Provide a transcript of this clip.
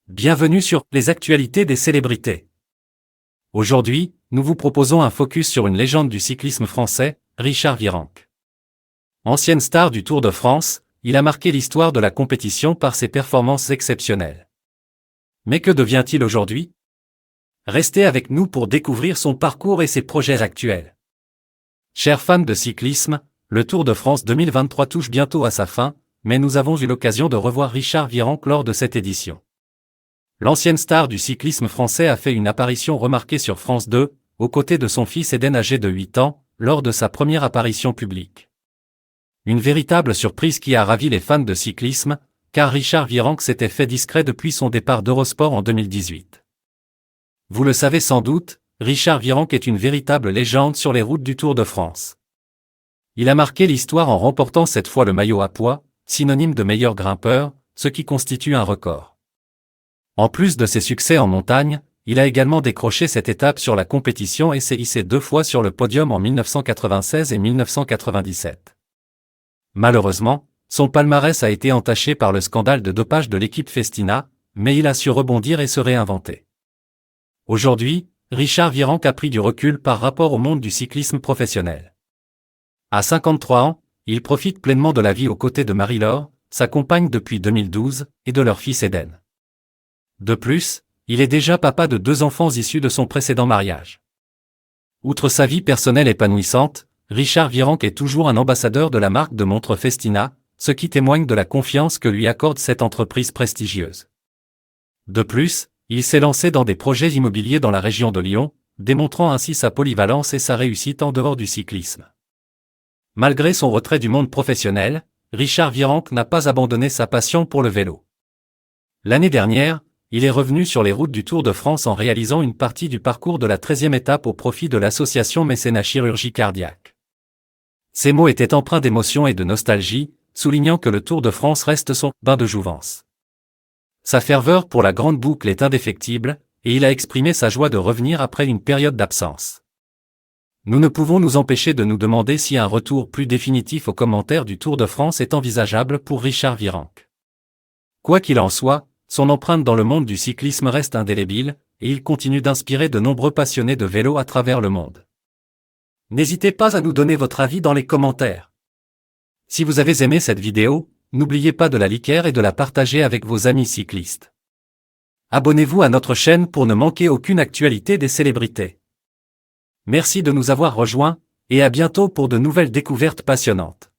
Bienvenue sur les actualités des célébrités. Aujourd'hui, nous vous proposons un focus sur une légende du cyclisme français, Richard Virenque. Ancienne star du Tour de France, il a marqué l'histoire de la compétition par ses performances exceptionnelles. Mais que devient-il aujourd'hui? Restez avec nous pour découvrir son parcours et ses projets actuels. Chers fans de cyclisme, le Tour de France 2023 touche bientôt à sa fin, mais nous avons eu l'occasion de revoir Richard Virenque lors de cette édition. L'ancienne star du cyclisme français a fait une apparition remarquée sur France 2, aux côtés de son fils Eden âgé de 8 ans, lors de sa première apparition publique. Une véritable surprise qui a ravi les fans de cyclisme, car Richard Virenque s'était fait discret depuis son départ d'Eurosport en 2018. Vous le savez sans doute, Richard Virenque est une véritable légende sur les routes du Tour de France. Il a marqué l'histoire en remportant cette fois le maillot à pois, synonyme de meilleur grimpeur, ce qui constitue un record. En plus de ses succès en montagne, il a également décroché cette étape sur la compétition et s'est hissé 2 fois sur le podium en 1996 et 1997. Malheureusement, son palmarès a été entaché par le scandale de dopage de l'équipe Festina, mais il a su rebondir et se réinventer. Aujourd'hui, Richard Virenque a pris du recul par rapport au monde du cyclisme professionnel. À 53 ans, il profite pleinement de la vie aux côtés de Marie-Laure, sa compagne depuis 2012, et de leur fils Eden. De plus, il est déjà papa de 2 enfants issus de son précédent mariage. Outre sa vie personnelle épanouissante, Richard Virenque est toujours un ambassadeur de la marque de montres Festina, ce qui témoigne de la confiance que lui accorde cette entreprise prestigieuse. De plus, il s'est lancé dans des projets immobiliers dans la région de Lyon, démontrant ainsi sa polyvalence et sa réussite en dehors du cyclisme. Malgré son retrait du monde professionnel, Richard Virenque n'a pas abandonné sa passion pour le vélo. L'année dernière, il est revenu sur les routes du Tour de France en réalisant une partie du parcours de la 13e étape au profit de l'association Mécénat Chirurgie Cardiaque. Ces mots étaient empreints d'émotion et de nostalgie, soulignant que le Tour de France reste son bain de jouvence. Sa ferveur pour la grande boucle est indéfectible, et il a exprimé sa joie de revenir après une période d'absence. Nous ne pouvons nous empêcher de nous demander si un retour plus définitif aux commentaires du Tour de France est envisageable pour Richard Virenque. Quoi qu'il en soit, son empreinte dans le monde du cyclisme reste indélébile, et il continue d'inspirer de nombreux passionnés de vélo à travers le monde. N'hésitez pas à nous donner votre avis dans les commentaires. Si vous avez aimé cette vidéo, n'oubliez pas de la liker et de la partager avec vos amis cyclistes. Abonnez-vous à notre chaîne pour ne manquer aucune actualité des célébrités. Merci de nous avoir rejoints, et à bientôt pour de nouvelles découvertes passionnantes.